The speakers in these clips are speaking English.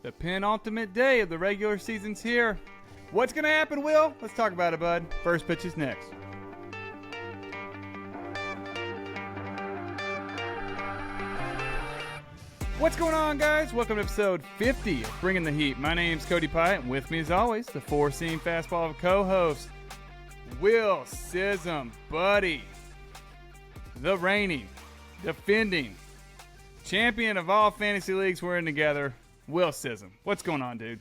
The penultimate day of the regular season's here. What's going to happen, Will? Let's talk about it, bud. First pitch is next. What's going on, guys? Welcome to episode 50 of Bringing the Heat. My name's Cody Pyatt, and with me, as always, the four-seam fastball of co-host, Will Sism, buddy. The reigning, defending, champion of all fantasy leagues we're in together, Will Sism. What's going on, dude?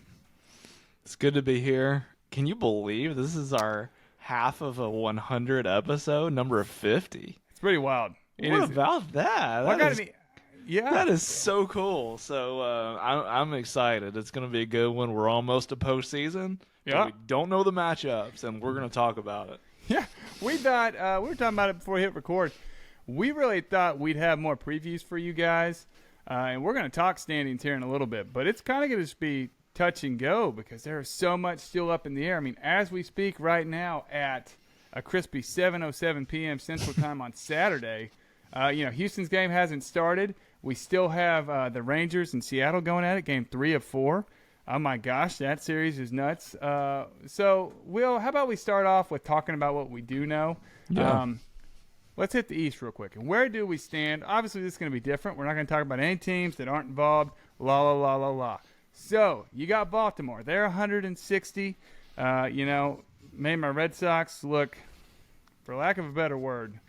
It's good to be here. Can you believe this is our half of a 100 episode, number 50? It's pretty wild. What about that? That is so cool. So I'm excited. It's going to be a good one. We're almost to postseason. Yeah. We don't know the matchups, and we're going to talk about it. Yeah. We thought, we were talking about it before we hit record. We really thought we'd have more previews for you guys, and we're going to talk standings here in a little bit, but it's kind of going to just be touch and go because there is so much still up in the air. I mean, as we speak right now at a crispy 7:07 p.m. Central Time on Saturday, Houston's game hasn't started. We still have the Rangers and Seattle going at it, game 3 of 4. Oh, my gosh, that series is nuts. So, Will, how about we start off with talking about what we do know? Yeah. Let's hit the East real quick. And where do we stand? Obviously, this is going to be different. We're not going to talk about any teams that aren't involved. La, la, la, la, la. So, you got Baltimore. They're 160. Made my Red Sox look, for lack of a better word,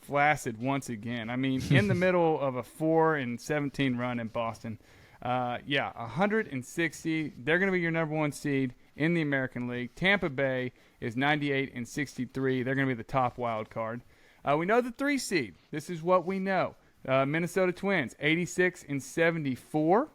flaccid once again. I mean, in the middle of a 4-17 run in Boston. 160. They're going to be your number one seed in the American League. Tampa Bay is 98-63. They're going to be the top wild card. We know the 3 seed. This is what we know. Minnesota Twins, 86-74.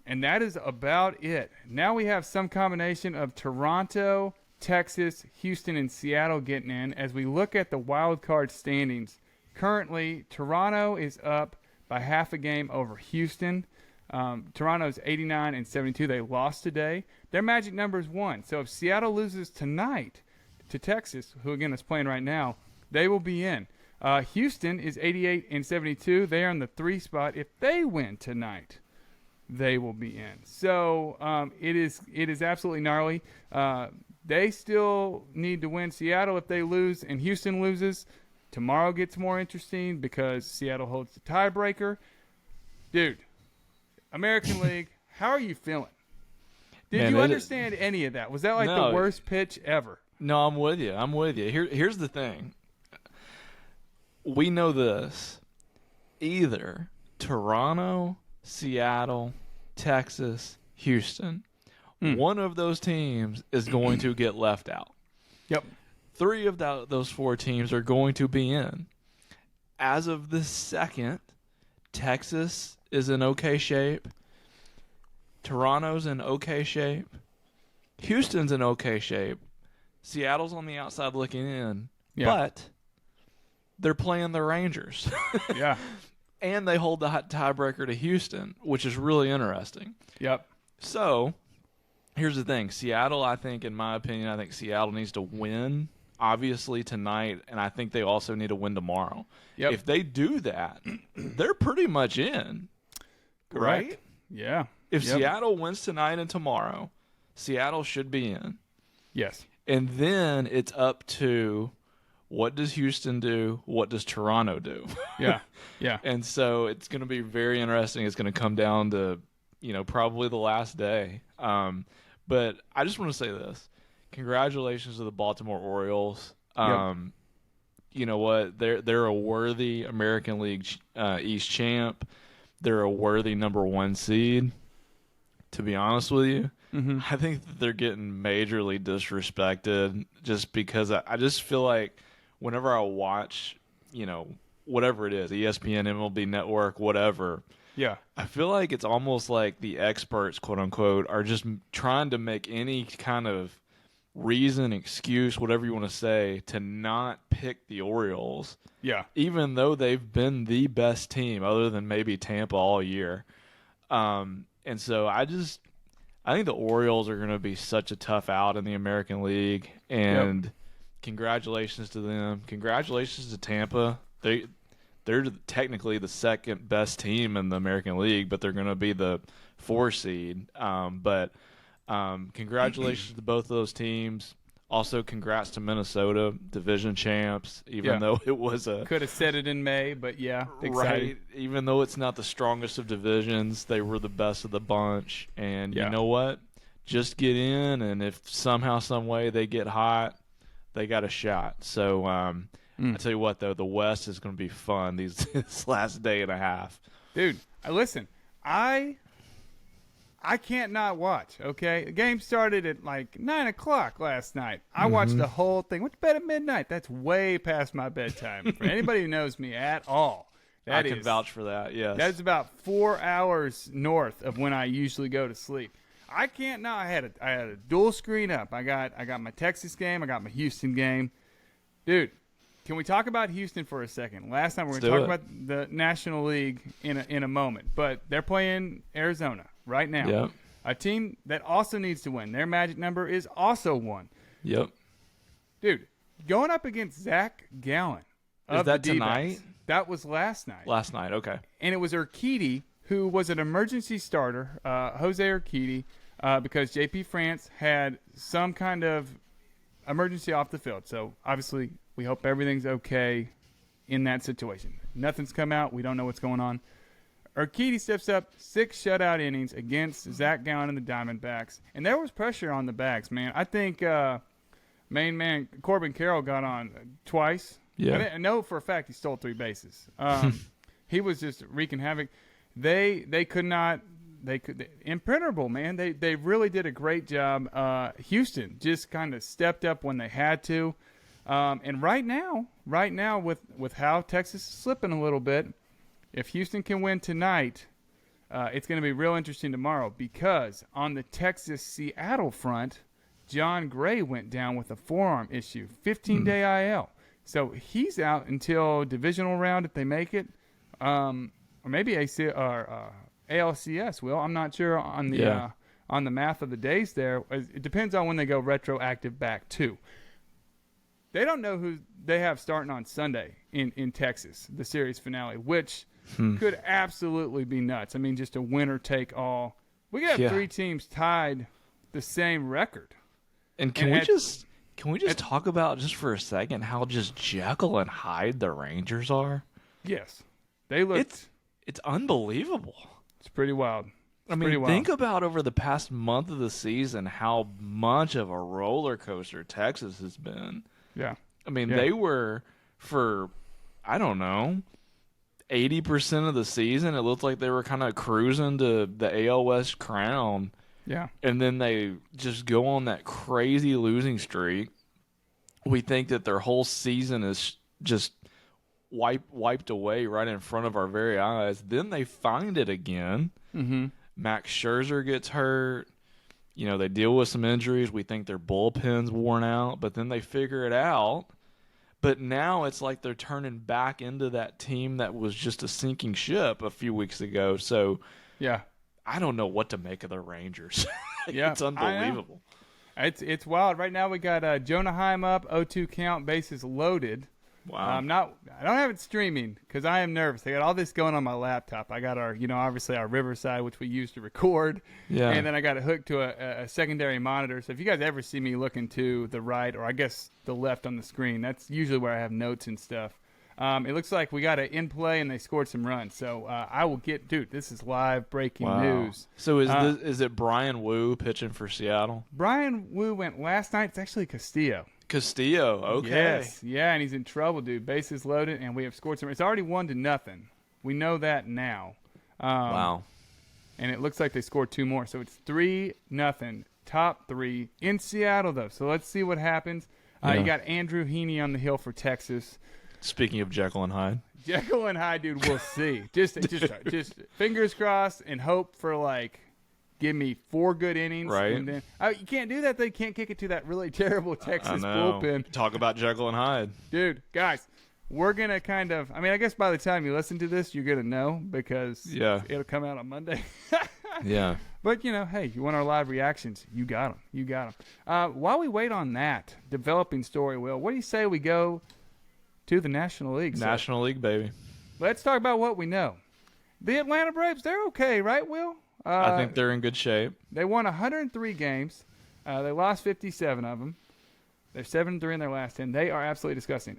And that is about it. Now we have some combination of Toronto, Texas, Houston, and Seattle getting in. As we look at the wild card standings, currently Toronto is up by half a game over Houston. Toronto's 89-72. They lost today. Their magic number is 1. So if Seattle loses tonight to Texas, who again is playing right now, they will be in. Houston is 88-72. They are in the 3 spot. If they win tonight, they will be in. So it is absolutely gnarly. They still need to win. Seattle, if they lose and Houston loses, tomorrow gets more interesting because Seattle holds the tiebreaker. Dude, American League, how are you feeling? Did you understand any of that? Was that like the worst pitch ever? No, I'm with you. Here's the thing. We know this. Either Toronto, Seattle, Texas, Houston, one of those teams is going to get left out. Yep. 3 of those 4 teams are going to be in. As of this second, Texas is in okay shape. Toronto's in okay shape. Houston's in okay shape. Seattle's on the outside looking in. Yeah. But they're playing the Rangers. Yeah. And they hold the tiebreaker to Houston, which is really interesting. Yep. So, here's the thing. Seattle, in my opinion, Seattle needs to win, obviously, tonight, and I think they also need to win tomorrow. Yep. If they do that, they're pretty much in. Correct. Right? Yeah. If Seattle wins tonight and tomorrow, Seattle should be in. Yes. And then it's up to what does Houston do? What does Toronto do? Yeah. Yeah. And so it's going to be very interesting. It's going to come down to, probably the last day. But I just want to say this. Congratulations to the Baltimore Orioles. You know what? They're a worthy American League East champ. They're a worthy number 1 seed. To be honest with you, I think that they're getting majorly disrespected just because I just feel like whenever I watch, whatever it is, ESPN, MLB Network, whatever, yeah, I feel like it's almost like the experts, quote unquote, are just trying to make any kind of reason, excuse, whatever you want to say, to not pick the Orioles. Yeah. Even though they've been the best team other than maybe Tampa all year. And so I think the Orioles are going to be such a tough out in the American League. And congratulations to them. Congratulations to Tampa. they're technically the second best team in the American League, but they're going to be the 4 seed. But congratulations to both of those teams. Also, congrats to Minnesota, division champs, even though it was could have said it in May, but yeah, exciting. Right. Even though it's not the strongest of divisions, they were the best of the bunch. And you know what? Just get in, and if somehow, some way they get hot, they got a shot. So I tell you what, though, the West is going to be fun this last day and a half. Dude, listen, I can't not watch, okay? The game started at like 9 o'clock last night. I watched the whole thing. Went to bed at midnight. That's way past my bedtime. For anybody who knows me at all, I can vouch for that, yes. That's about 4 hours north of when I usually go to sleep. I can't now. I had a dual screen up. I got my Texas game. I got my Houston game. Dude, can we talk about Houston for a second? Last time we were going to talk about the National League in a moment, but they're playing Arizona right now. Yep. A team that also needs to win. Their magic number is also 1. Yep. Dude, going up against Zach Gallen. Is that tonight? That was last night. Last night, okay. And it was Urquidy, who was an emergency starter, Jose Urquidy, because JP France had some kind of emergency off the field. So, obviously, we hope everything's okay in that situation. Nothing's come out. We don't know what's going on. Urquidy steps up, 6 shutout innings against Zach Gallen and the Diamondbacks. And there was pressure on the backs, man. I think main man Corbin Carroll got on twice. Yeah. I know for a fact he stole 3 bases. He was just wreaking havoc. They could not. They could impenetrable, man. They really did a great job. Houston just kind of stepped up when they had to. And right now with how Texas is slipping a little bit, if Houston can win tonight, it's going to be real interesting tomorrow because on the Texas-Seattle front, John Gray went down with a forearm issue, 15-day IL. So he's out until divisional round if they make it, or maybe ALCS will. I'm not sure on the math of the days there. It depends on when they go retroactive back to. They don't know who they have starting on Sunday in Texas, the series finale, which could absolutely be nuts. I mean, just a winner take all. We could have 3 teams tied the same record. And can we just talk about just for a second how just Jekyll and Hyde the Rangers are? Yes, they look. It's unbelievable. It's pretty wild. Think about over the past month of the season how much of a roller coaster Texas has been. Yeah. I mean, they were for, I don't know, 80% of the season. It looked like they were kind of cruising to the AL West crown. Yeah. And then they just go on that crazy losing streak. We think that their whole season is just wiped away right in front of our very eyes. Then they find it again. Mm-hmm. Max Scherzer gets hurt. You know, they deal with some injuries. We think their bullpen's worn out, but then they figure it out. But now it's like they're turning back into that team that was just a sinking ship a few weeks ago. So, yeah, I don't know what to make of the Rangers. Yeah, it's unbelievable. It's wild. Right now we got Jonah Heim up, 0-2 count, bases loaded. Wow. I don't have it streaming because I am nervous. I got all this going on my laptop. I got our, obviously our Riverside, which we use to record. Yeah. And then I got it hooked to a secondary monitor. So if you guys ever see me looking to the right or I guess the left on the screen, that's usually where I have notes and stuff. It looks like we got it in play and they scored some runs. So I will dude, this is live breaking news. So is it Brian Wu pitching for Seattle? Brian Wu went last night. It's actually Castillo. Okay. Yes, yeah, and he's in trouble, dude. Bases loaded, and we have scored some. It's already 1-0. We know that now. Wow. And it looks like they scored 2 more, so it's 3-0. Top 3 in Seattle, though. So let's see what happens. You got Andrew Heaney on the hill for Texas. Speaking of Jekyll and Hyde. Jekyll and Hyde, dude. We'll see. Just fingers crossed and hope for give me 4 good innings. Right. And then, you can't do that. They can't kick it to that really terrible Texas bullpen. Talk about Jekyll and Hyde. Dude, guys, we're going to kind of – I guess by the time you listen to this, you're going to know because it'll come out on Monday. Yeah. But, hey, you want our live reactions, you got them. While we wait on that developing story, Will, what do you say we go to the National League? National League, baby. let's talk about what we know. The Atlanta Braves, they're okay, right, Will? I think they're in good shape. They won 103 games. They lost 57 of them. They're 7-3 in their last 10. They are absolutely disgusting.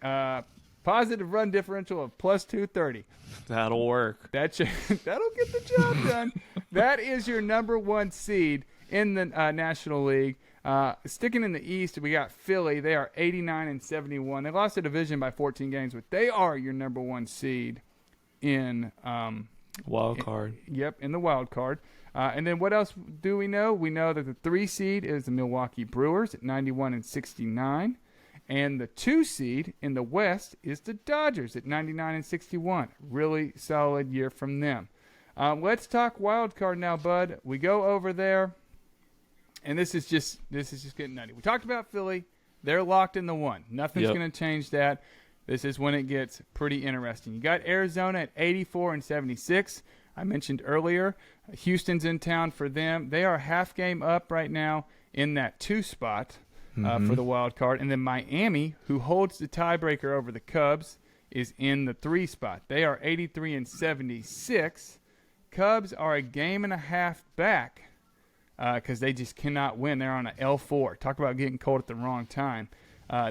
Positive run differential of plus 230. That'll work. That'll get the job done. That is your number one seed in the National League. Sticking in the East, we got Philly. They are 89-71. They lost the division by 14 games, but they are your number one seed in Wild card. in the wild card. And then what else do we know? We know that the 3 seed is the Milwaukee Brewers at 91-69. And the 2 seed in the West is the Dodgers at 99-61. Really solid year from them. Let's talk wild card now, bud. We go over there, and this is just getting nutty. We talked about Philly. They're locked in the 1. Nothing's going to change that. This is when it gets pretty interesting. You got Arizona at 84-76. I mentioned earlier, Houston's in town for them. They are half game up right now in that 2 spot for the wild card. And then Miami, who holds the tiebreaker over the Cubs, is in the 3 spot. They are 83-76. Cubs are a game and a half back because they just cannot win. They're on an L4. Talk about getting cold at the wrong time.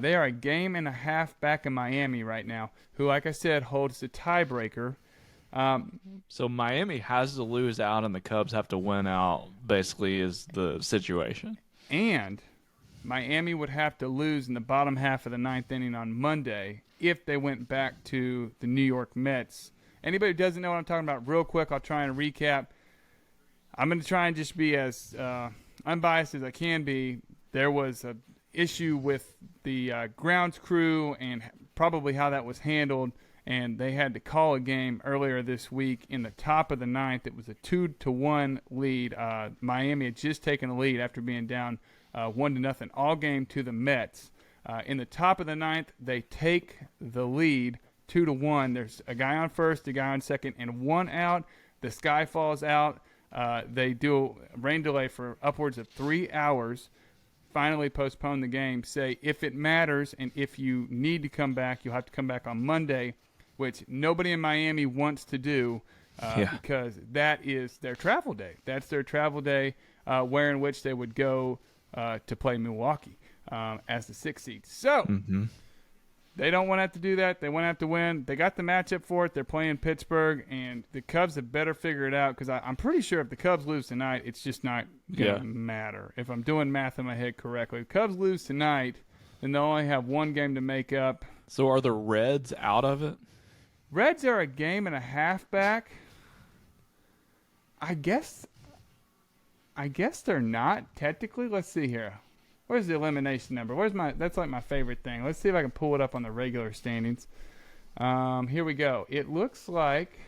They are a game and a half back in Miami right now, who, like I said, holds the tiebreaker. So Miami has to lose out and the Cubs have to win out, basically, is the situation. And Miami would have to lose in the bottom half of the 9th inning on Monday if they went back to the New York Mets. Anybody who doesn't know what I'm talking about, real quick, I'll try and recap. I'm going to try and just be as unbiased as I can be. There was an issue with the grounds crew and probably how that was handled. And they had to call a game earlier this week in the top of the 9th. It was a 2-1 lead. Miami had just taken the lead after being down 1-0 all game to the Mets. In the top of the 9th, they take the lead 2-1. There's a guy on first, a guy on second, and 1 out. The sky falls out. They do a rain delay for upwards of 3 hours. Finally postpone the game. Say if it matters and if you need to come back, you'll have to come back on Monday, which nobody in Miami wants to do because that is their travel day. That's their travel day in which they would go to play Milwaukee as the 6th seed. So they don't want to have to do that. They want to have to win. They got the matchup for it. They're playing Pittsburgh, and the Cubs have better figure it out because I'm pretty sure if the Cubs lose tonight, it's just not going to matter. If I'm doing math in my head correctly. If the Cubs lose tonight, then they'll only have 1 game to make up. So are the Reds out of it? Reds are a game and a half back. I guess they're not technically. Let's see here. Where's the elimination number? That's like my favorite thing. Let's see if I can pull it up on the regular standings. Here we go. It looks like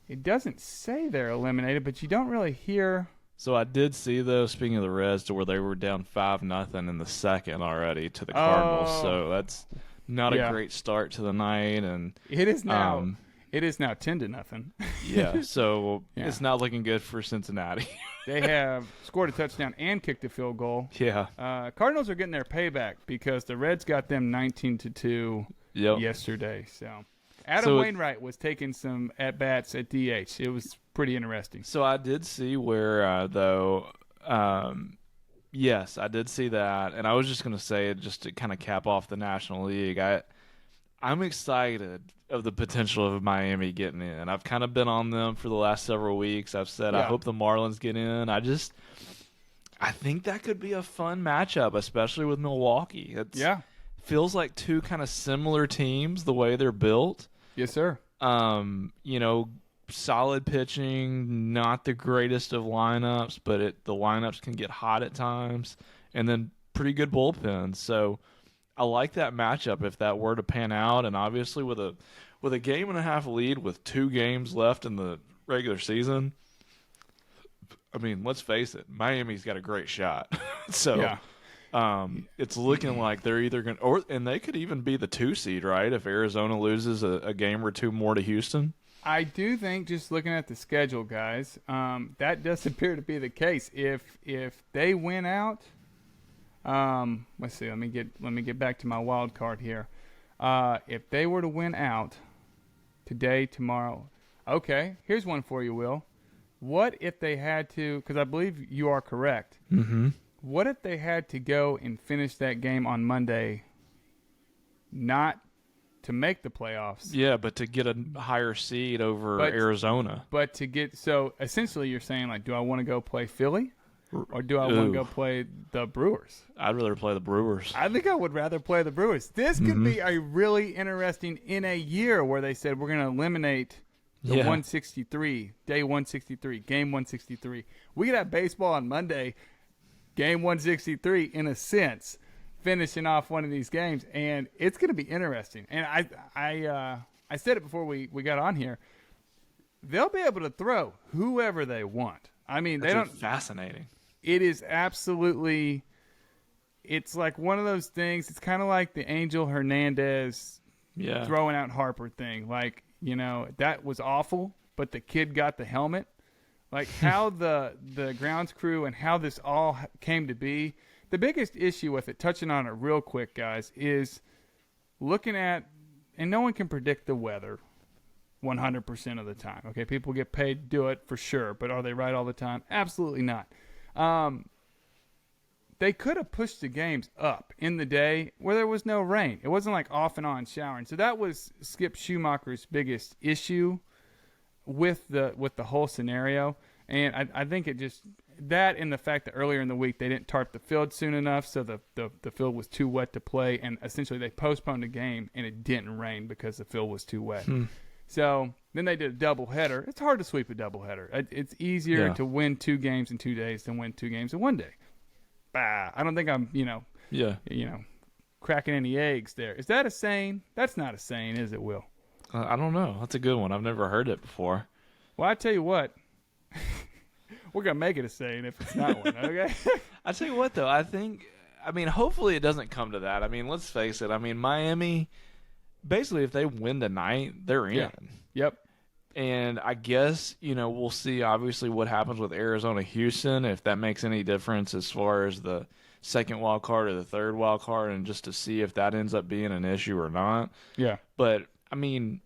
it doesn't say they're eliminated, but you don't really hear. So I did see, though, speaking of the Reds, to where they were down 5-0 in the second already to the Cardinals. So that's not a great start to the night. And it is now. It is now 10-0. Yeah, so it's not looking good for Cincinnati. They have scored a touchdown and kicked a field goal. Yeah. Cardinals are getting their payback because the Reds got them 19-2 yesterday. So Adam Wainwright was taking some at-bats at DH. It was pretty interesting. So I did see where, yes, I did see that. And I was just going to say, just to kind of cap off the National League, I'm excited of the potential of Miami getting in. I've kind of been on them for the last several weeks. I've said I hope the Marlins get in. I think that could be a fun matchup, especially with Milwaukee. Feels like 2 kind of similar teams the way they're built. Yes, sir. Solid pitching, not the greatest of lineups, but the lineups can get hot at times, and then pretty good bullpens. So I like that matchup if that were to pan out, and obviously with a game and a half lead with 2 games left in the regular season, I mean, let's face it, Miami's got a great shot. So it's looking like they're either going to, and they could even be the 2 seed, right, if Arizona loses a game or 2 more to Houston. I do think, just looking at the schedule, guys, that does appear to be the case. If they win out, let's see. Let me get back to my wild card here. If they were to win out today, tomorrow, okay, here's one for you, Will. What if they had to, because I believe you are correct, what if they had to go and finish that game on Monday, not to make the playoffs? Yeah, but to get a higher seed over Arizona. But to get, so essentially you're saying, like, do I want to go play Philly? Or do I want to go play the Brewers? I'd rather play the Brewers. I think I would rather play the Brewers. This could be a really interesting in a year where they said we're going to eliminate the 163, day 163, game 163. We could have baseball on Monday, game 163, in a sense, finishing off one of these games, and it's going to be interesting. And I said it before we got on here. They'll be able to throw whoever they want. I mean, they don't. Fascinating. It is absolutely. It's like one of those things. It's kind of like the Angel Hernandez throwing out Harper thing. Like, you know, that was awful, but the kid got the helmet. Like how the grounds crew and how this all came to be. The biggest issue with it, touching on it real quick, guys, is looking at, and no one can predict the weather 100% of the time. Okay, people get paid to do it for sure, but are they right all the time? Absolutely not. They could have pushed the games up in the day where there was no rain. It wasn't like off and on showering. So that was Skip Schumacher's biggest issue with the whole scenario. And I think it just, that and the fact that earlier in the week they didn't tarp the field soon enough, so the field was too wet to play, and essentially they postponed the game and it didn't rain because the field was too wet. So then they did a doubleheader. It's hard to sweep a doubleheader. It's easier to win 2 games in 2 days than win 2 games in 1 day. I don't think I'm, cracking any eggs there. Is that a saying? That's not a saying, is it, Will? I don't know. That's a good one. I've never heard it before. Well, I tell you what. We're going to make it a saying if it's not one, okay? I tell you what, though. Hopefully it doesn't come to that. I mean, let's face it. I mean, Miami, basically, if they win tonight, they're in. Yep. And I guess, we'll see, obviously, what happens with Arizona-Houston, if that makes any difference as far as the second wild card or the third wild card, and just to see if that ends up being an issue or not. Yeah. But, I mean,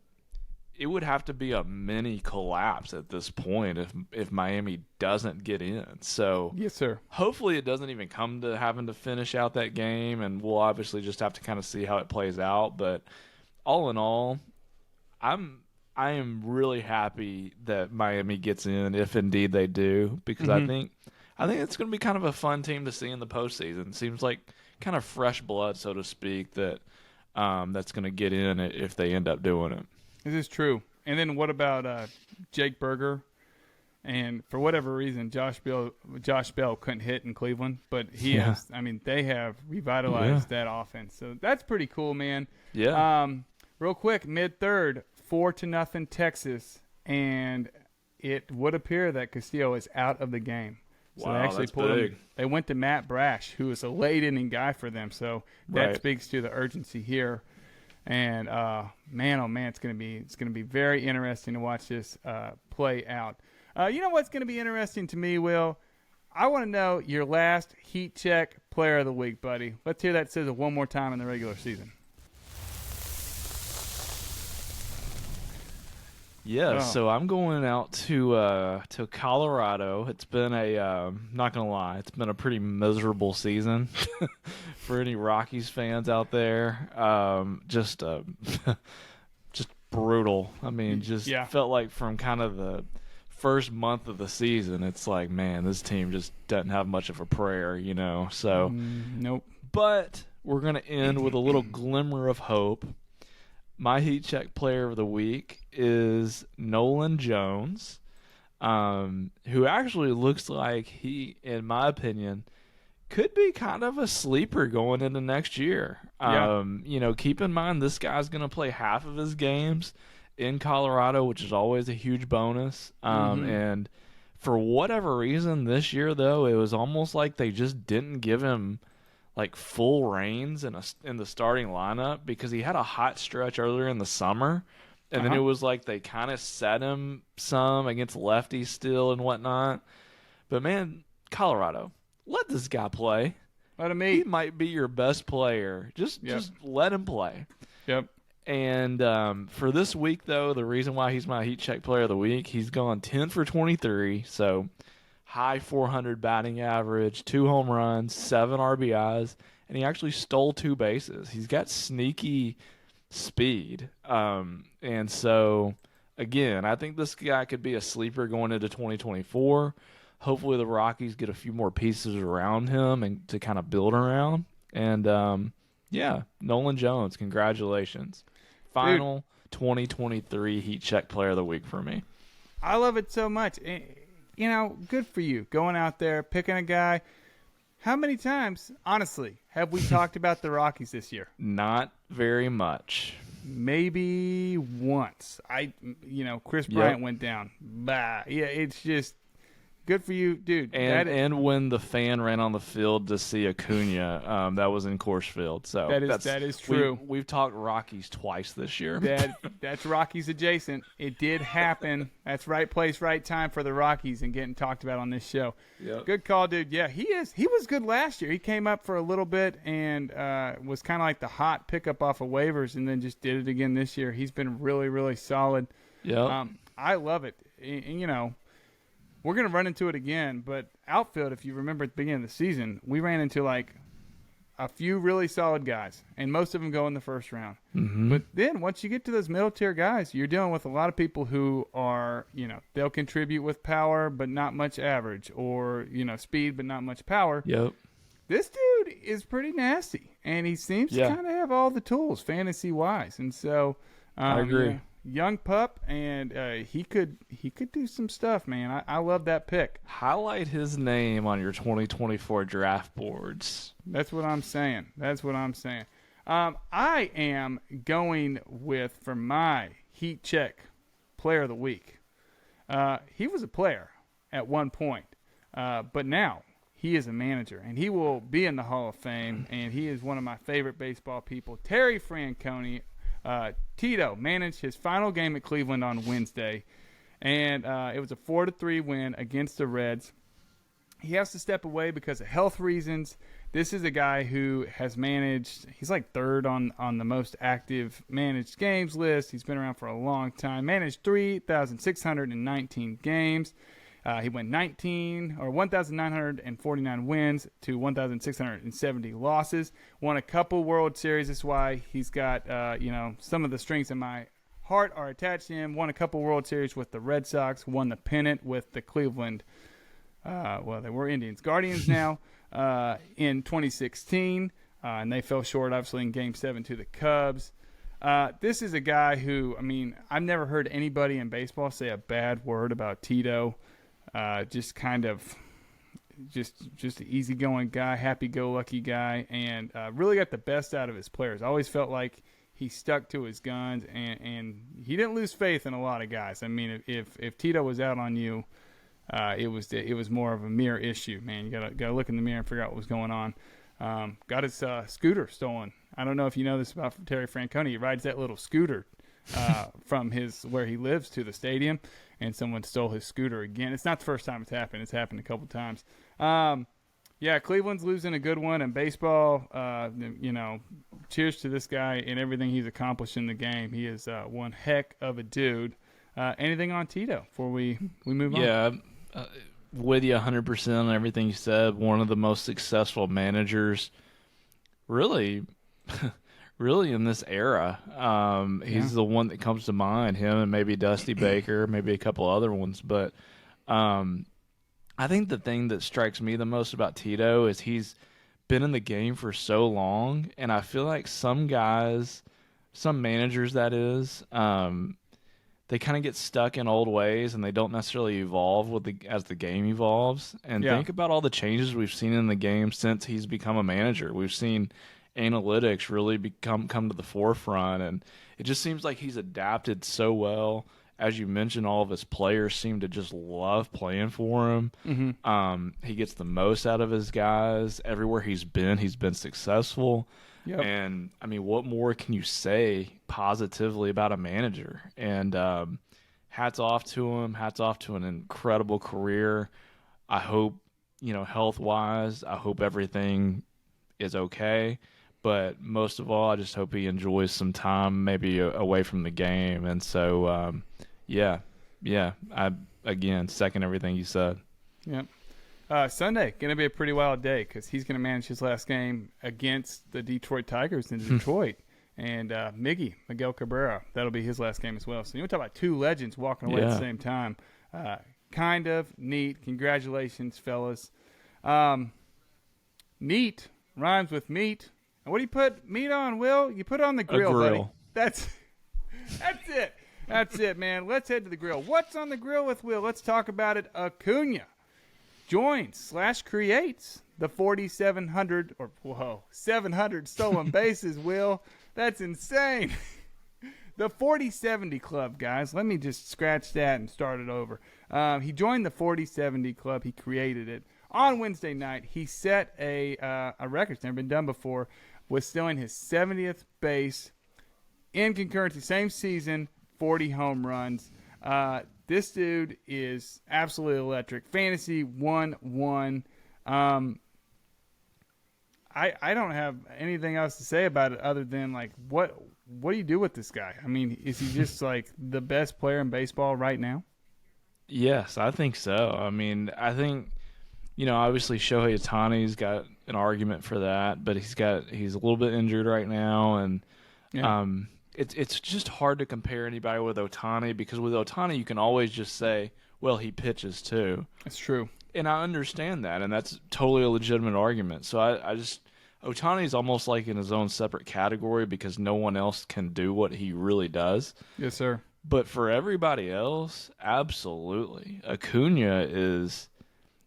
it would have to be a mini collapse at this point if Miami doesn't get in. So yes, sir. Hopefully it doesn't even come to having to finish out that game, and we'll obviously just have to kind of see how it plays out. But all in all, I am really happy that Miami gets in, if indeed they do, because I think it's going to be kind of a fun team to see in the postseason. It seems like kind of fresh blood, so to speak, that's going to get in if they end up doing it. This is true. And then what about Jake Berger? And for whatever reason, Josh Bell couldn't hit in Cleveland, but he has. I mean, they have revitalized that offense, so that's pretty cool, man. Yeah. Real quick, mid-third, 4-0 Texas, and it would appear that Castillo is out of the game. So wow, they actually that's pulled big. him. They went to Matt Brash, who is a late inning guy for them. So that speaks to the urgency here. And man, oh man, it's gonna be very interesting to watch this play out. You know what's gonna be interesting to me, Will? I want to know your last heat check player of the week, buddy. Let's hear that sizzle one more time in the regular season. Yeah, so I'm going out to Colorado. It's been not gonna lie, it's been a pretty miserable season for any Rockies fans out there. Just brutal. I mean, felt like from kind of the first month of the season, it's like, man, this team just doesn't have much of a prayer, So, nope. But we're gonna end with a little glimmer of hope. My heat check player of the week is Nolan Jones, who actually looks like he, in my opinion, could be kind of a sleeper going into next year. Keep in mind this guy's going to play half of his games in Colorado, which is always a huge bonus. And for whatever reason this year, though, it was almost like they just didn't give him like full reins in the starting lineup, because he had a hot stretch earlier in the summer, and then it was like they kind of set him some against lefties still and whatnot. But man, Colorado, let this guy play. Let him eat. He might be your best player. Just let him play. Yep. And for this week, though, the reason why he's my Heat Check Player of the Week, he's gone 10 for 23, so high 400 batting average, 2 home runs, 7 RBIs, and he actually stole 2 bases. He's got sneaky speed. And so, again, I think this guy could be a sleeper going into 2024. Hopefully the Rockies get a few more pieces around him and to kind of build around. And, yeah, Nolan Jones, congratulations. Final 2023 Heat Check Player of the Week for me. I love it so much. You know, good for you going out there, picking a guy. How many times, honestly, have we talked about the Rockies this year? Not very much. Maybe once. Chris Bryant went down. Bah. Yeah, it's just good for you, dude. And when the fan ran on the field to see Acuna, that was in Coors Field. So that is true. We've talked Rockies twice this year. That's Rockies adjacent. It did happen. That's right place, right time for the Rockies and getting talked about on this show. Yep. Good call, dude. Yeah, he is. He was good last year. He came up for a little bit and was kind of like the hot pickup off of waivers, and then just did it again this year. He's been really, really solid. Yeah. I love it. And, you know, we're going to run into it again, but outfield, if you remember at the beginning of the season, we ran into like a few really solid guys, and most of them go in the first round. Mm-hmm. But then once you get to those middle tier guys, you're dealing with a lot of people who are, you know, they'll contribute with power but not much average, or, you know, speed but not much power. Yep. This dude is pretty nasty, and he seems to kind of have all the tools fantasy-wise. And so I agree. Yeah, young pup, and he could do some stuff, man. I love that pick. Highlight his name on your 2024 draft boards. That's what I'm saying. I am going with, for my Heat Check Player of the Week. He was a player at one point, but now he is a manager, and he will be in the Hall of Fame, and he is one of my favorite baseball people. Terry Francona. Tito managed his final game at Cleveland on Wednesday, and it was a 4-3 win against the Reds. He has to step away because of health reasons. This is a guy who has managed, he's like third on the most active managed games list. He's been around for a long time, managed 3,619 games. He went 1,949 wins to 1,670 losses. Won a couple World Series. That's why he's got, some of the strings in my heart are attached to him. Won a couple World Series with the Red Sox. Won the pennant with the Cleveland, they were Indians. Guardians now in 2016. And they fell short, obviously, in Game 7 to the Cubs. This is a guy who, I mean, I've never heard anybody in baseball say a bad word about Tito. Just kind of just an easygoing guy, happy-go-lucky guy, and really got the best out of his players. I always felt like he stuck to his guns, and he didn't lose faith in a lot of guys. I mean, if Tito was out on you, it was more of a mirror issue, man. You gotta look in the mirror and figure out what was going on. Got his scooter stolen. I don't know if you know this about Terry Francona. He rides that little scooter from where he lives to the stadium, and someone stole his scooter again. It's not the first time it's happened. It's happened a couple times. Cleveland's losing a good one in baseball. Cheers to this guy and everything he's accomplished in the game. He is one heck of a dude. Anything on Tito before we move on? Yeah, with you 100% on everything you said. One of the most successful managers, really in this era. He's the one that comes to mind, him and maybe Dusty Baker, maybe a couple other ones. But I think the thing that strikes me the most about Tito is he's been in the game for so long, and I feel like some guys, some managers that is, they kind of get stuck in old ways and they don't necessarily evolve as the game evolves. And think about all the changes we've seen in the game since he's become a manager. We've seen analytics really come to the forefront, and it just seems like he's adapted so well. As you mentioned, all of his players seem to just love playing for him. Mm-hmm. He gets the most out of his guys. Everywhere he's been successful. Yep. And, I mean, what more can you say positively about a manager? And hats off to him. Hats off to an incredible career. I hope, health-wise, I hope everything is okay. But most of all, I just hope he enjoys some time, maybe away from the game. And so, yeah, I again second everything you said. Yep. Sunday going to be a pretty wild day because he's going to manage his last game against the Detroit Tigers in Detroit, and Miguel Cabrera, that'll be his last game as well. So you want to talk about two legends walking away at the same time. Kind of neat. Congratulations, fellas. Neat rhymes with meat. And what do you put meat on, Will? You put it on the grill, buddy. That's it. That's it, man. Let's head to the grill. What's on the grill with Will? Let's talk about it. Acuna joins/creates the 700 stolen bases, Will. That's insane. The 40-70 club, guys. Let me just scratch that and start it over. He joined the 40-70 club. He created it. On Wednesday night, he set a record that's never been done before, with stealing his 70th base in concurrency, same season, 40 home runs. This dude is absolutely electric. Fantasy 1-1. I don't have anything else to say about it other than, like, what do you do with this guy? I mean, is he just, like, the best player in baseball right now? Yes, I think so. I mean, I think, obviously Shohei Ohtani's got an argument for that, but he's a little bit injured right now, and it's just hard to compare anybody with Ohtani, because with Ohtani you can always just say, well, he pitches too. That's true. And I understand that, and that's totally a legitimate argument. So I just Ohtani's almost like in his own separate category because no one else can do what he really does. Yes, sir. But for everybody else, absolutely. Acuna is,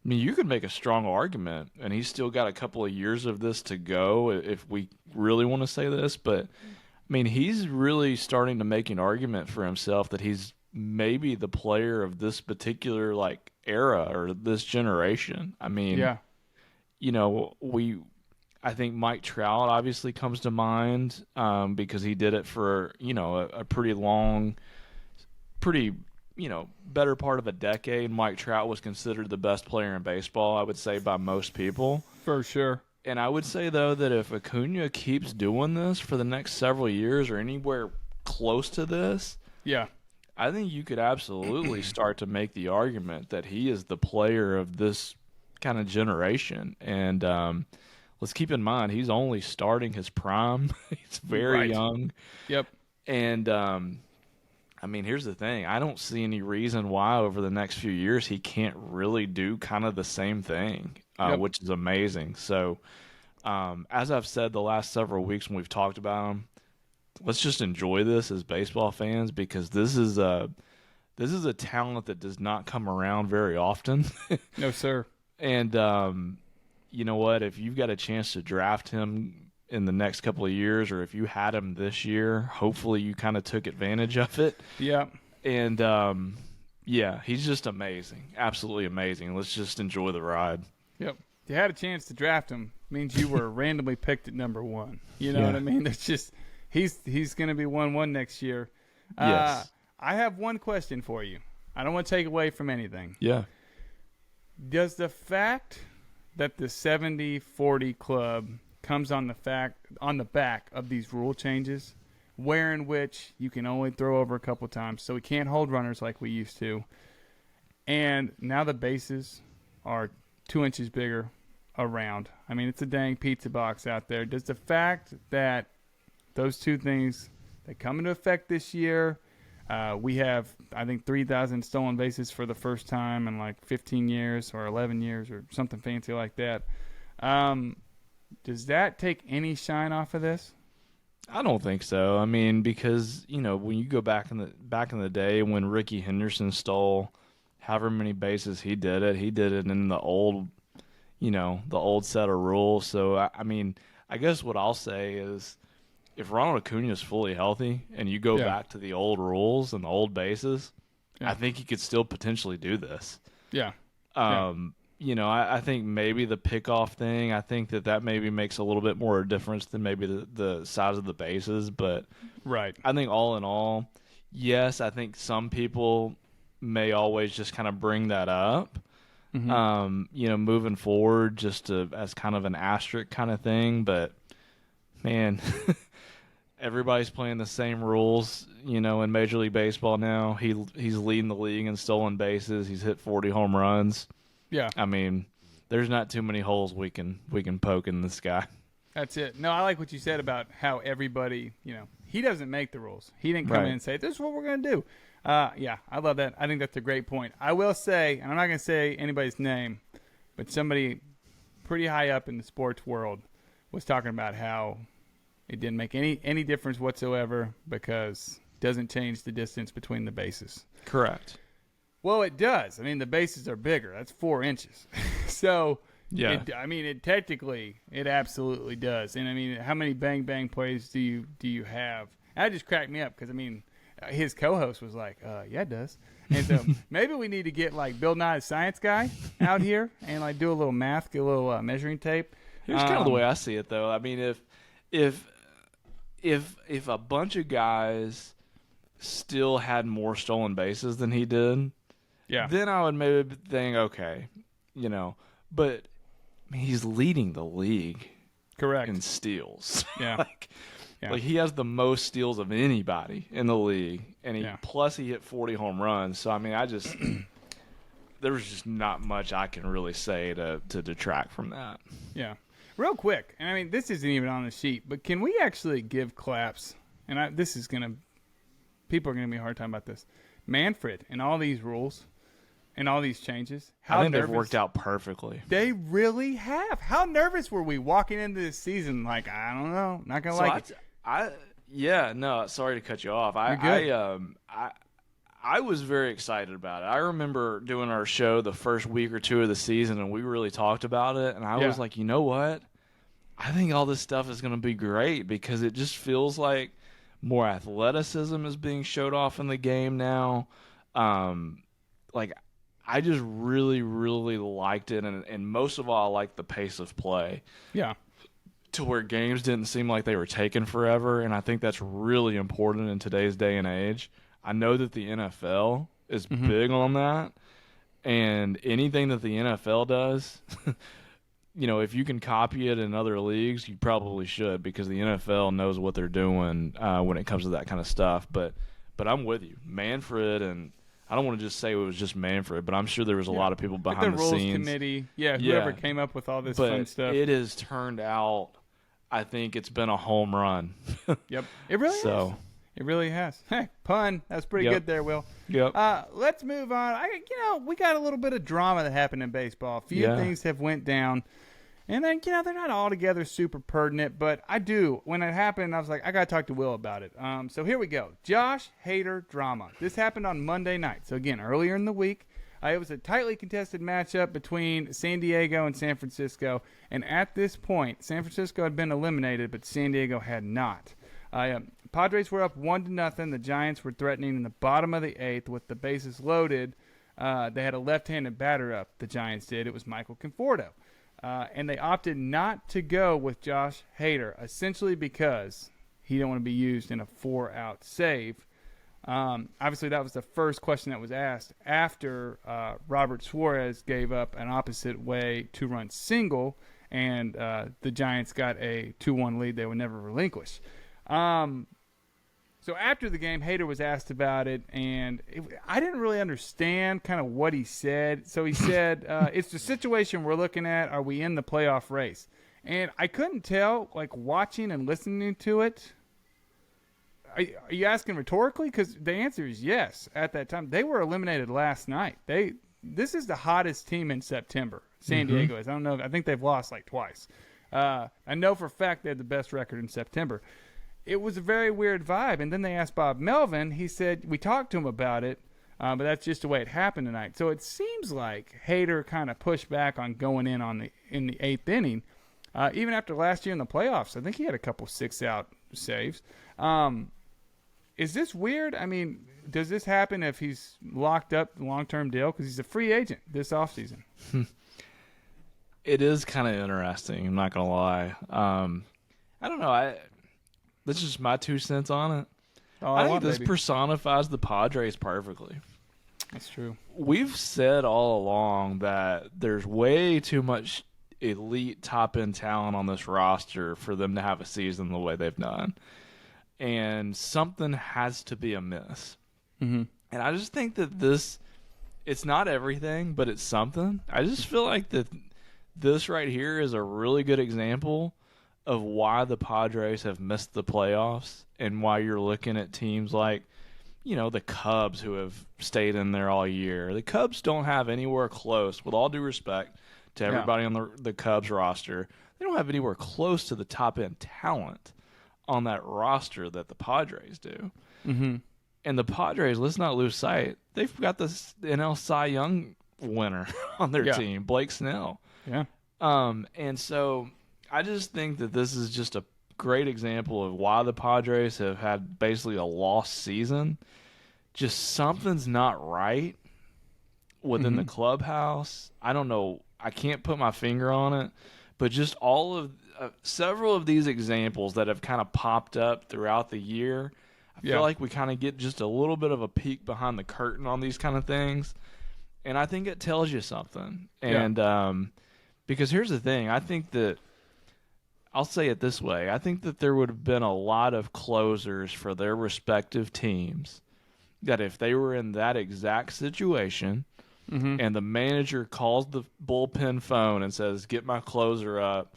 I mean, you could make a strong argument, and he's still got a couple of years of this to go if we really want to say this. But, I mean, he's really starting to make an argument for himself that he's maybe the player of this particular, like, era or this generation. I mean, I think Mike Trout obviously comes to mind because he did it for, a pretty long, better part of a decade. Mike Trout was considered the best player in baseball, I would say, by most people. For sure. And I would say, though, that if Acuna keeps doing this for the next several years or anywhere close to this, I think you could absolutely start to make the argument that he is the player of this kind of generation. And let's keep in mind, he's only starting his prime. He's very young. Yep. And, I mean, here's the thing. I don't see any reason why over the next few years he can't really do kind of the same thing, which is amazing. So, as I've said the last several weeks when we've talked about him, let's just enjoy this as baseball fans, because this is a talent that does not come around very often. No, sir. And you know what? If you've got a chance to draft him in the next couple of years, or if you had him this year, hopefully you kind of took advantage of it. Yeah. And he's just amazing. Absolutely amazing. Let's just enjoy the ride. Yep. If you had a chance to draft him, means you were randomly picked at number 1. You know what I mean? It's just he's going to be 1-1 next year. Yes. I have one question for you. I don't want to take away from anything. Yeah. Does the fact that the 70-40 club comes on the back of these rule changes, where in which you can only throw over a couple times, so we can't hold runners like we used to, and now the bases are 2 inches bigger around. I mean, it's a dang pizza box out there. Does the fact that those two things that come into effect this year, we have, I think, 3,000 stolen bases for the first time in like 15 years or 11 years or something fancy like that. Does that take any shine off of this? I don't think so. I mean, because, when you go back in the day when Ricky Henderson stole however many bases he did it in the old, the old set of rules. So, I mean, I guess what I'll say is, if Ronald Acuna is fully healthy and you go back to the old rules and the old bases, I think he could still potentially do this. Yeah. I think maybe the pickoff thing, I think that maybe makes a little bit more difference than maybe the size of the bases. But I think all in all, yes, I think some people may always just kind of bring that up, moving forward just as kind of an asterisk kind of thing. But man, everybody's playing the same rules, in Major League Baseball now. He's leading the league in stolen bases. He's hit 40 home runs. Yeah. I mean, there's not too many holes we can poke in this guy. That's it. No, I like what you said about how everybody, he doesn't make the rules. He didn't come in and say, this is what we're going to do. Yeah, I love that. I think that's a great point. I will say, and I'm not going to say anybody's name, but somebody pretty high up in the sports world was talking about how it didn't make any difference whatsoever because it doesn't change the distance between the bases. Correct. Well, it does. I mean, the bases are bigger. That's 4 inches. So, yeah. It technically, it absolutely does. And I mean, how many bang bang plays do you have? That just cracked me up because his co-host was like, "Yeah, it does." And so maybe we need to get like Bill Nye the Science Guy out here and like do a little math, get a little measuring tape. Here's kind of the way I see it, though. I mean, if a bunch of guys still had more stolen bases than he did, then I would maybe think, okay, but I mean, he's leading the league, correct, in steals. Yeah, like he has the most steals of anybody in the league, and plus he hit 40 home runs. So I mean, there was just not much I can really say to detract from that. Yeah. Real quick, and I mean, this isn't even on the sheet, but can we actually give claps? And people are going to be a hard time about this. Manfred and all these rules and all these changes. I think they've worked out perfectly. They really have. How nervous were we walking into this season? Like, I don't know. Not going to like it. Sorry to cut you off. I was very excited about it. I remember doing our show the first week or two of the season, and we really talked about it. And I was like, you know what? I think all this stuff is going to be great because it just feels like more athleticism is being showed off in the game now. I just really, really liked it, and most of all, I liked the pace of play. Yeah. To where games didn't seem like they were taking forever, and I think that's really important in today's day and age. I know that the NFL is big on that, and anything that the NFL does, if you can copy it in other leagues, you probably should because the NFL knows what they're doing when it comes to that kind of stuff. But I'm with you. Manfred, and I don't want to just say it was just Manfred, but I'm sure there was a lot of people behind the rules scenes. Committee, whoever came up with all this fun stuff. It has turned out, I think it's been a home run. Yep, it really has. It really has. Hey, pun. That's pretty good there, Will. Yep. Let's move on. We got a little bit of drama that happened in baseball. A few things have went down. And then, they're not altogether super pertinent, but when it happened, I was like, I got to talk to Will about it. So here we go. Josh Hader drama. This happened on Monday night. So again, earlier in the week, it was a tightly contested matchup between San Diego and San Francisco. And at this point, San Francisco had been eliminated, but San Diego had not. Padres were up 1-0. The Giants were threatening in the bottom of the 8th with the bases loaded. They had a left-handed batter up, the Giants did. It was Michael Conforto. And they opted not to go with Josh Hader, essentially because he didn't want to be used in a 4-out save. Obviously, that was the first question that was asked after Robert Suarez gave up an opposite way 2-run single, and the Giants got a 2-1 lead they would never relinquish. So after the game, Hader was asked about it, and I didn't really understand kind of what he said. So he said, it's the situation we're looking at. Are we in the playoff race? And I couldn't tell, like, watching and listening to it. Are you asking rhetorically? Because the answer is yes at that time. They were eliminated last night. This is the hottest team in September. San Diego is. I don't know. I think they've lost, like, twice. I know for a fact they had the best record in September. It was a very weird vibe. And then they asked Bob Melvin. He said, we talked to him about it, but that's just the way it happened tonight. So it seems like Hader kind of pushed back on going in the 8th inning. Even after last year in the playoffs, I think he had a couple 6-out saves. Is this weird? I mean, does this happen if he's locked up the long-term deal? Because he's a free agent this offseason. It is kind of interesting. I'm not going to lie. I don't know. This is just my 2 cents on it. I think this personifies the Padres perfectly. That's true. We've said all along that there's way too much elite top-end talent on this roster for them to have a season the way they've done. And something has to be amiss. Mm-hmm. And I just think that it's not everything, but it's something. I just feel like that this right here is a really good example of why the Padres have missed the playoffs and why you're looking at teams like, the Cubs who have stayed in there all year. The Cubs don't have anywhere close, with all due respect to everybody on the Cubs roster, they don't have anywhere close to the top-end talent on that roster that the Padres do. Mm-hmm. And the Padres, let's not lose sight, they've got the NL Cy Young winner on their team, Blake Snell. Yeah. And so I just think that this is just a great example of why the Padres have had basically a lost season. Just something's not right within the clubhouse. I don't know. I can't put my finger on it, but just all of several of these examples that have kind of popped up throughout the year. I feel like we kind of get just a little bit of a peek behind the curtain on these kind of things. And I think it tells you something. And because here's the thing. I think that I'll say it this way. I think that there would have been a lot of closers for their respective teams that if they were in that exact situation and the manager calls the bullpen phone and says, get my closer up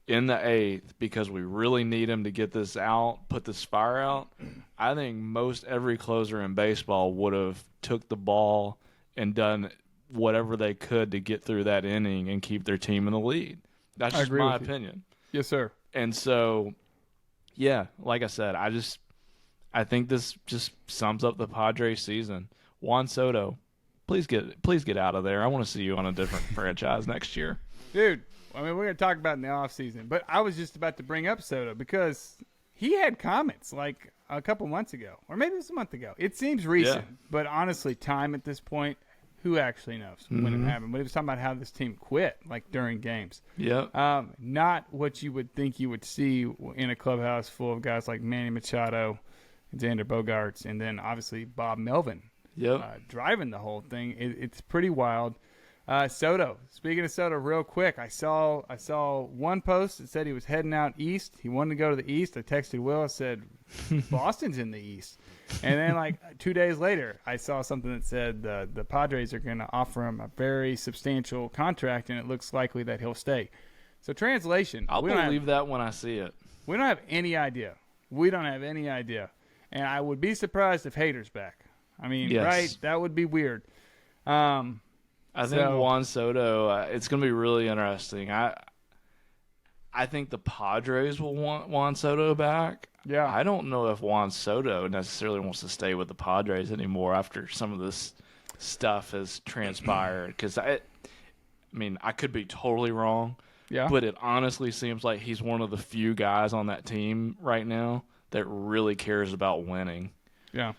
in the 8th because we really need him to get this out, put this fire out, I think most every closer in baseball would have took the ball and done whatever they could to get through that inning and keep their team in the lead. That's just my opinion. Yes, sir. And so, like I said, I think this just sums up the Padres season. Juan Soto, please get out of there. I want to see you on a different franchise next year. Dude, I mean, we're going to talk about it in the offseason, but I was just about to bring up Soto because he had comments like a couple months ago, or maybe it was a month ago. It seems recent, but honestly, time at this point, who actually knows when it happened? But he was talking about how this team quit, like during games. Yeah. Not what you would think you would see in a clubhouse full of guys like Manny Machado, Xander Bogaerts, and then obviously Bob Melvin driving the whole thing. It's pretty wild. Soto. Speaking of Soto, real quick, I saw one post that said he was heading out east. He wanted to go to the east. I texted Will. I said, Boston's in the east. And then like 2 days later, I saw something that said the Padres are going to offer him a very substantial contract, and it looks likely that he'll stay. So translation. I'll believe that when I see it. We don't have any idea. We don't have any idea. And I would be surprised if Hader's back. I mean, right? That would be weird. I think Juan Soto, it's going to be really interesting. I think the Padres will want Juan Soto back. Yeah. I don't know if Juan Soto necessarily wants to stay with the Padres anymore after some of this stuff has transpired. Because, I could be totally wrong. Yeah. But it honestly seems like he's one of the few guys on that team right now that really cares about winning. Yeah.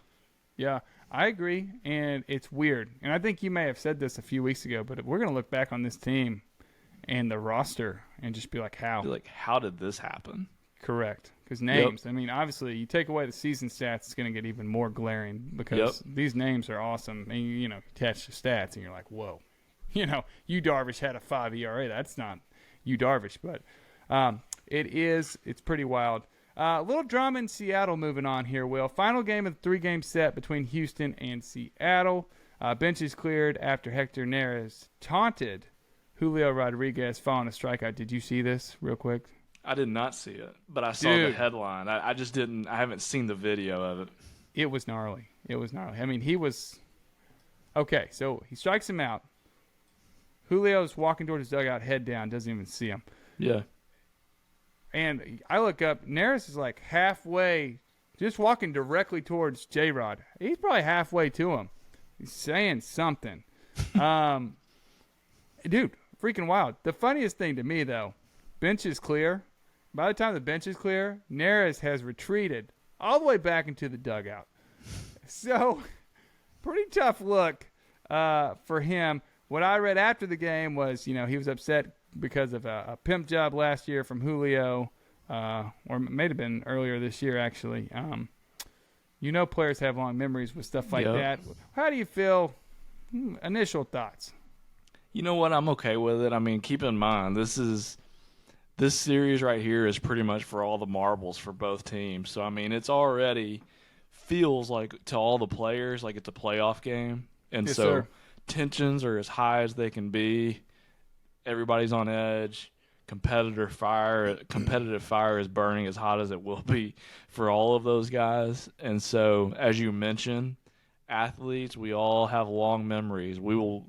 Yeah. I agree, and it's weird. And I think you may have said this a few weeks ago, but we're going to look back on this team and the roster and just be like, how? How did this happen? Correct. Because names, I mean, obviously, you take away the season stats, it's going to get even more glaring because these names are awesome. And, you attach the stats, and you're like, whoa. Yu Darvish had a 5 ERA. That's not Yu Darvish, but it's pretty wild. A little drama in Seattle moving on here, Will. Final game of the 3-game set between Houston and Seattle. Benches cleared after Hector Neris taunted Julio Rodriguez following a strikeout. Did you see this real quick? I did not see it, but I saw the headline. I just didn't. I haven't seen the video of it. It was gnarly. I mean, he was – okay, so he strikes him out. Julio's walking toward his dugout, head down, doesn't even see him. Yeah. And I look up, Neris is like halfway, just walking directly towards J-Rod. He's probably halfway to him. He's saying something. Dude, freaking wild. The funniest thing to me, though, bench is clear. By the time the bench is clear, Neris has retreated all the way back into the dugout. So, pretty tough look for him. What I read after the game was, he was upset because of a pimp job last year from Julio, or it may have been earlier this year, actually. Players have long memories with stuff like that. How do you feel? Initial thoughts? You know what? I'm okay with it. I mean, keep in mind this series right here is pretty much for all the marbles for both teams. So I mean, it's already feels like to all the players like it's a playoff game, and Yes, so sir. tensions are as high as they can be. Everybody's on edge. Competitive fire is burning as hot as it will be for all of those guys. And so, as you mentioned, athletes, we all have long memories. We will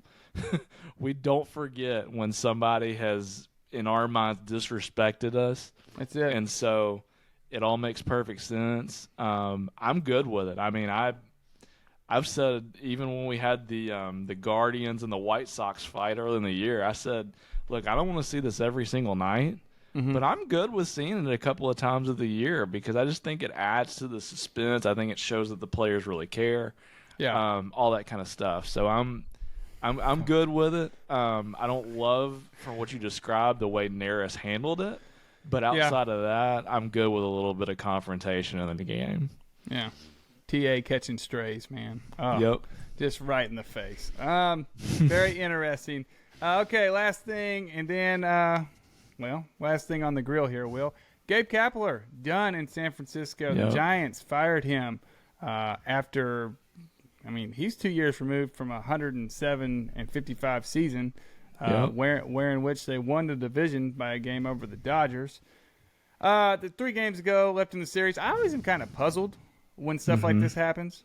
we don't forget when somebody has in our minds disrespected us. That's it. And so it all makes perfect sense. I'm good with it. I mean, I've said even when we had the Guardians and the White Sox fight early in the year, I said, look, I don't want to see this every single night, but I'm good with seeing it a couple of times of the year because I just think it adds to the suspense. I think it shows that the players really care, Yeah. all that kind of stuff. So I'm good with it. I don't love from what you described the way Neris handled it, but Yeah. outside of that, I'm good with a little bit of confrontation in the game. Yeah. TA catching strays, man. Oh, Yep. just right in the face. Very interesting. Okay, last thing, and then, last thing on the grill here, Will. Gabe Kapler, done in San Francisco. Yep. The Giants fired him after, he's 2 years removed from a 107-55 season, Yep. where in which they won the division by a game over the Dodgers. The 3 games ago, left in the series, I always am kind of puzzled when stuff like this happens.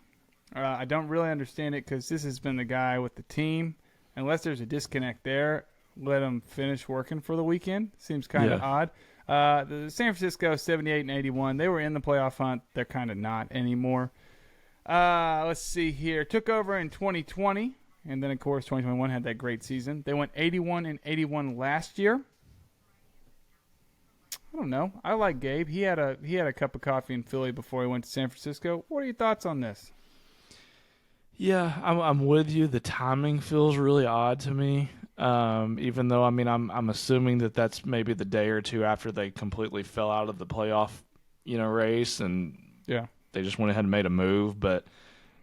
I don't really understand it because this has been the guy with the team. Unless there's a disconnect there, let him finish working for the weekend. Seems kind of odd. The San Francisco 78 and 81, they were in the playoff hunt. They're kind of not anymore. Let's see here. Took over in 2020, and then of course 2021 had that great season. They went 81 and 81 last year. I don't know. I like Gabe. He had a cup of coffee in Philly before he went to San Francisco. What are your thoughts on this? Yeah, I'm with you. The timing feels really odd to me. Even though I'm assuming that that's maybe the day or two after they completely fell out of the playoff, race, and Yeah. they just went ahead and made a move. But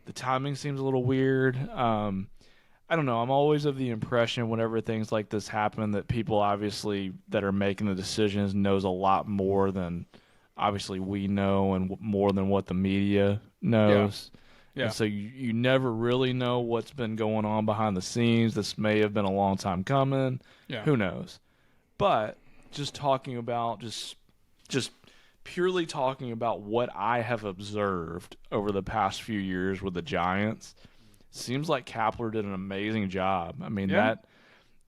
the timing seems a little weird. I don't know. I'm always of the impression whenever things like this happen that people obviously that are making the decisions knows a lot more than obviously we know and more than what the media knows. Yeah. And so you never really know what's been going on behind the scenes. This may have been a long time coming. Yeah. Who knows? But just talking about just purely talking about what I have observed over the past few years with the Giants, seems like Kapler did an amazing job. I mean, Yeah.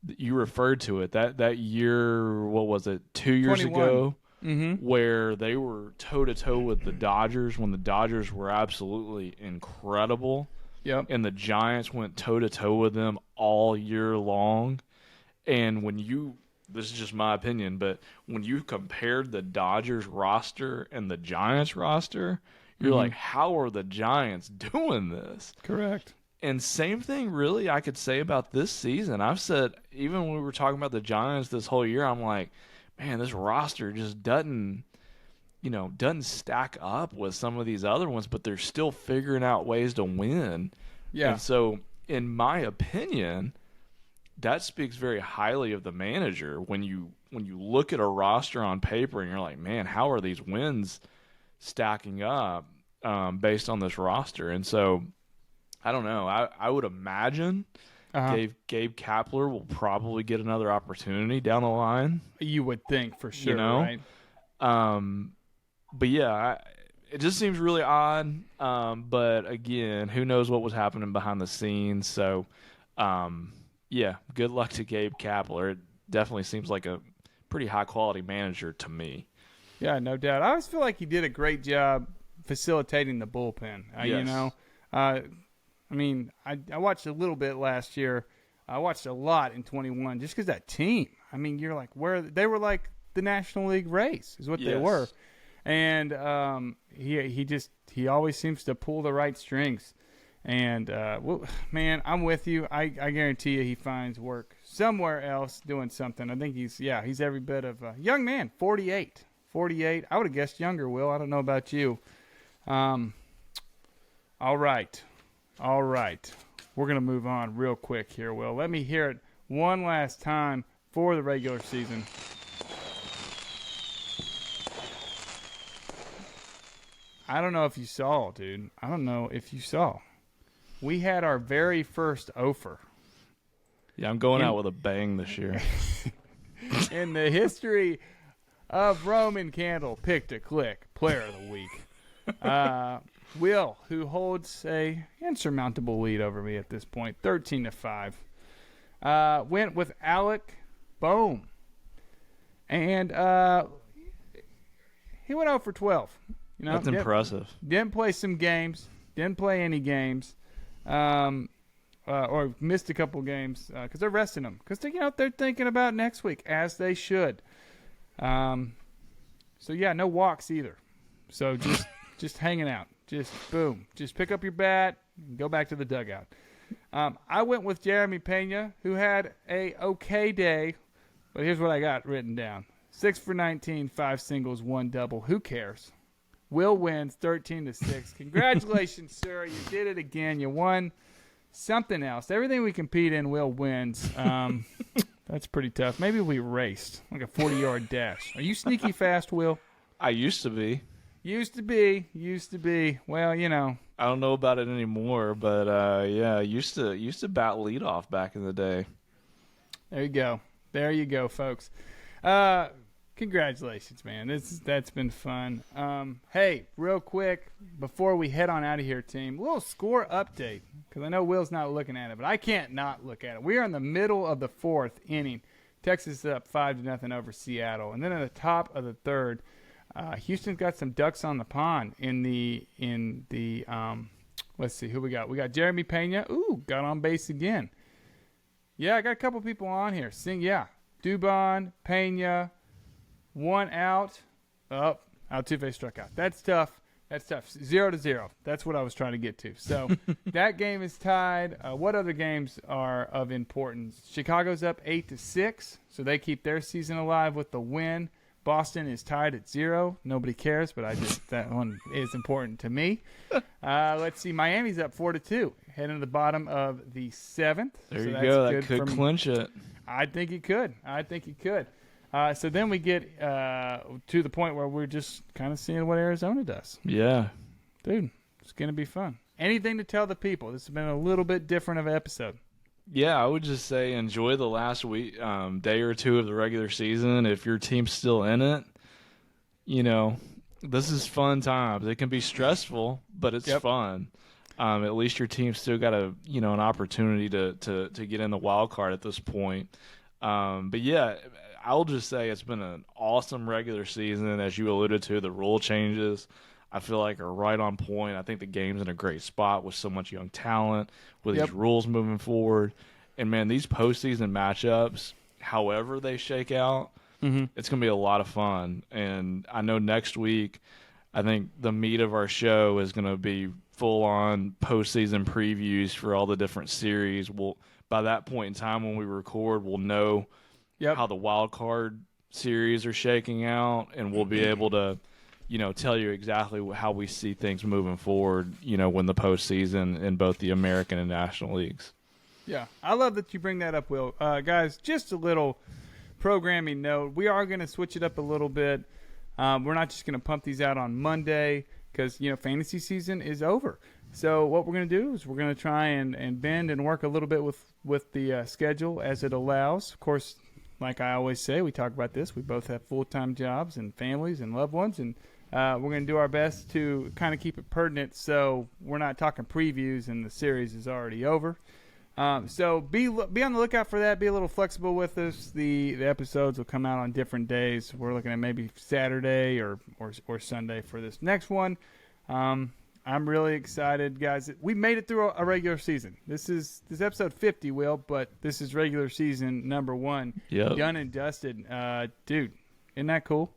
that you referred to it. That year, what was it? 2 years 21. ago, Mm-hmm. where they were toe to toe with the Dodgers when the Dodgers were absolutely incredible, Yep. and the Giants went toe to toe with them all year long. And this is just my opinion, but when you compared the Dodgers roster and the Giants roster, you're like, how are the Giants doing this? Correct. And same thing, really, I could say about this season. I've said, even when we were talking about the Giants this whole year, I'm like, man, this roster just doesn't stack up with some of these other ones, but they're still figuring out ways to win. Yeah. And so, in my opinion, that speaks very highly of the manager when you look at a roster on paper and you're like, man, how are these wins stacking up based on this roster? And so, I don't know. I would imagine Gabe Kapler will probably get another opportunity down the line. You would think for sure, right? But yeah, it just seems really odd. But again, who knows what was happening behind the scenes? So, yeah, good luck to Gabe Kapler. It definitely seems like a pretty high quality manager to me. Yeah, no doubt. I always feel like he did a great job facilitating the bullpen. Yes. I watched a little bit last year. I watched a lot in 21 just because that team. You're like, they were like the National League race is what they Yes. were. And he always seems to pull the right strings. And, man, I'm with you. I guarantee you he finds work somewhere else doing something. I think he's every bit of a young man, 48. 48. I would have guessed younger, Will. I don't know about you. All right. We're going to move on real quick here, Will. Let me hear it one last time for the regular season. I don't know if you saw, dude. I don't know if you saw. We had our very first Ofer. Yeah, I'm going out with a bang this year. In the history of Roman Candle, Pick to Click Player of the Week. Will, who holds a insurmountable lead over me at this point, 13-5, went with Alec Bohm. And he went 0 for 12. You know, That's impressive. Didn't play some games. Didn't play any games. Or missed a couple games because they're resting them. Because they're thinking about next week, as they should. So yeah, no walks either. So just hanging out. Just boom. Just pick up your bat and go back to the dugout. I went with Jeremy Pena, who had a okay day, but here's what I got written down: 6 for 19, 5 singles, 1 double. Who cares? Will wins 13-6. Congratulations, sir! You did it again. You won something else. Everything we compete in, Will wins. That's pretty tough. Maybe we raced like a 40-yard dash. Are you sneaky fast, Will? I used to be. Used to be. Well, I don't know about it anymore, but yeah, used to bat leadoff back in the day. There you go, folks. Congratulations, man. That's been fun. Hey, real quick before we head on out of here, team, little score update, because I know Will's not looking at it, but I can't not look at it. We are in the middle of the 4th inning. Texas is up 5-0 over Seattle, and then at the top of the 3rd, Houston's got some ducks on the pond in the let's see who we got. We got Jeremy Pena. Ooh, got on base again. Yeah, I got a couple people on here. Dubon, Pena, 1 out. Oh, Altuve struck out. That's tough. 0-0. That's what I was trying to get to. So that game is tied. What other games are of importance? Chicago's up 8-6, so they keep their season alive with the win. Boston is tied at 0. Nobody cares, but that one is important to me. Let's see. Miami's up 4-2, heading to the bottom of the 7th. There you go. That could clinch it. I think it could. So then we get to the point where we're just kind of seeing what Arizona does. Yeah. Dude, it's going to be fun. Anything to tell the people? This has been a little bit different of an episode. Yeah, I would just say enjoy the last week, day or two of the regular season. If your team's still in it, this is fun times. It can be stressful, but it's fun. At least your team's still got an opportunity to get in the wild card at this point. But yeah, I'll just say it's been an awesome regular season. As you alluded to, the rule changes I feel like are right on point. I think the game's in a great spot with so much young talent, with these rules moving forward. And, man, these postseason matchups, however they shake out, it's going to be a lot of fun. And I know next week, I think the meat of our show is going to be full-on postseason previews for all the different series. By that point in time when we record, we'll know how the wild card series are shaking out, and we'll be able to tell you exactly how we see things moving forward, when the postseason in both the American and National Leagues. Yeah, I love that you bring that up, Will. Guys, just a little programming note. We are going to switch it up a little bit. We're not just going to pump these out on Monday because, fantasy season is over. So what we're going to do is we're going to try and bend and work a little bit with the schedule as it allows. Of course, like I always say, we talk about this. We both have full-time jobs and families and loved ones, and we're going to do our best to kind of keep it pertinent so we're not talking previews and the series is already over. So be on the lookout for that. Be a little flexible with us. The episodes will come out on different days. We're looking at maybe Saturday or Sunday for this next one. I'm really excited, guys. We made it through a regular season. This is episode 50, Will, but this is regular season number 1. Yep. Done and dusted. Dude, isn't that cool?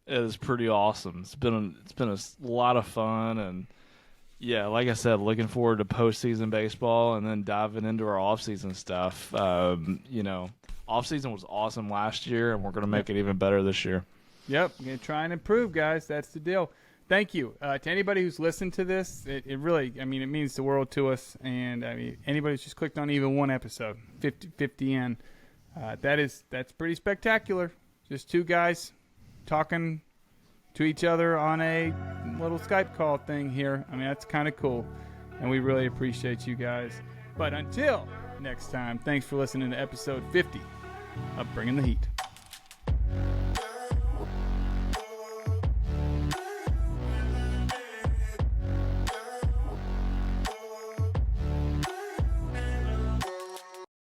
It is pretty awesome. It's been a lot of fun, and yeah, like I said, looking forward to postseason baseball and then diving into our offseason stuff. Offseason was awesome last year, and we're going to make it even better this year. Yep, we're going to try and improve, guys. That's the deal. thank you to anybody who's listened to this. It really, I mean, it means the world to us. And I mean, anybody who's just clicked on even one episode, 50 in, that's pretty spectacular. Just two guys talking to each other on a little Skype call thing here. I mean, that's kind of cool, and we really appreciate you guys. But until next time, thanks for listening to episode 50 of Bringing the Heat.